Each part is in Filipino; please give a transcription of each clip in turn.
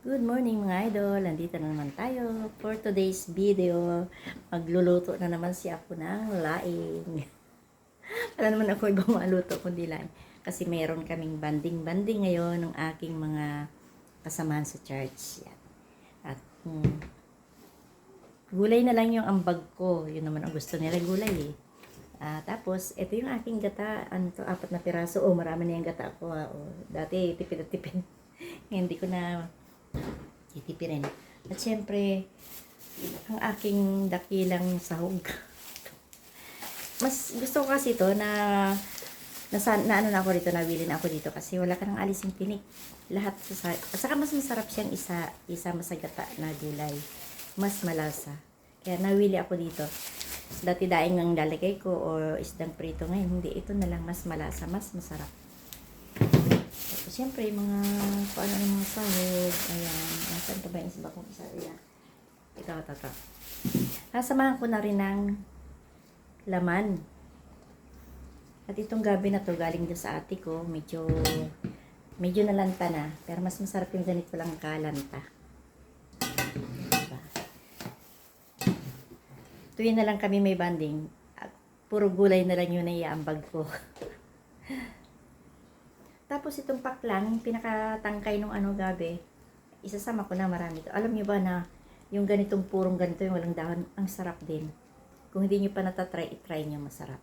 Good morning mga idol, nandito na naman tayo for today's video. Magluluto na naman si ako ng laing. Wala naman ako ibang maluto kundi laing. Kasi meron kaming banding-banding ngayon ng aking mga kasamahan sa church. Yan. At gulay na lang yung ambag ko. Yun naman ang gusto nila, gulay eh. Tapos, ito yung aking gata. Ano to, 4 na piraso. Marami na yung gata ko. Dati, tipid at tipid. Hindi ko na titipirin. At syempre, ang aking dakilang sahog. Mas gusto ko kasi ito na ano na ako dito, nabili na ako dito kasi wala ka nang alising tinik. Lahat sa at saka mas masarap siyang isa masagata na gulay. Mas malasa. Kaya nawili ako dito. Dati daing ang lalagay ko o isdang prito, ngayon hindi, ito na lang mas malasa, mas masarap. Tapos syempre mga paano ng mga sahog, ayan, nasan pa ba yung isa kong isa, ayan. Ito. Nasamahan ko na rin ng laman. At itong gabi na to galing dyan sa ate ko, medyo nalanta na, pero mas masarap yung ganito lang kalanta. Diba? Tuwing na lang kami may banding, puro gulay na lang yun na iambag ko. Tapos itong paklang, pinakatangkay nung gabi, isasama ko na marami to. Alam niyo ba na yung ganitong purong ganito, yung walang dahon, ang sarap din. Kung hindi niyo pa natatry, itry niyo, masarap.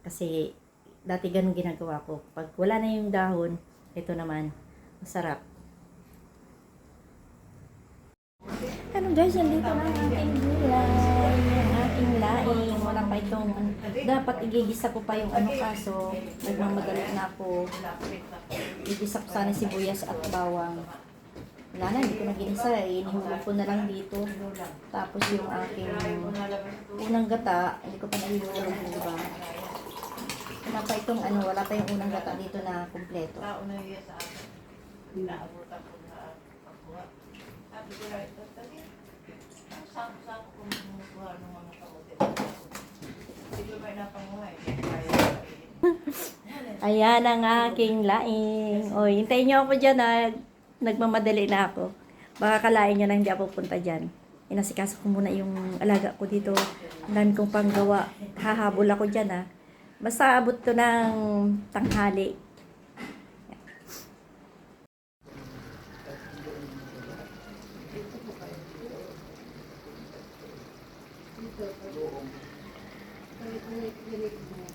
Kasi dati ganun ginagawa ko. Pag wala na yung dahon, ito naman, masarap. Ano guys, nandito na ang aking gulay, ang aking laing. Wala pa itong, dapat igigisa ko pa yung kaso nagmamadali na ako. Igisa ko sana sibuyas at bawang. Wala na, hindi ko na ginisa eh. Inihulog ko na lang dito. Tapos yung aking unang gata, hindi ko pa nahihulog, diba? Wala pa itong wala pa yung unang gata dito na kumpleto. Ayan ang aking laing. O, hintayin nyo ako dyan na nagmamadali na ako. Baka kalain nyo na hindi ako pupunta dyan. Inasikaso ko muna yung alaga ko dito. Ang dami kong panggawa. Hahabol ako dyan Basta abot to ng tanghali.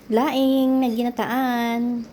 Laing na ginataan.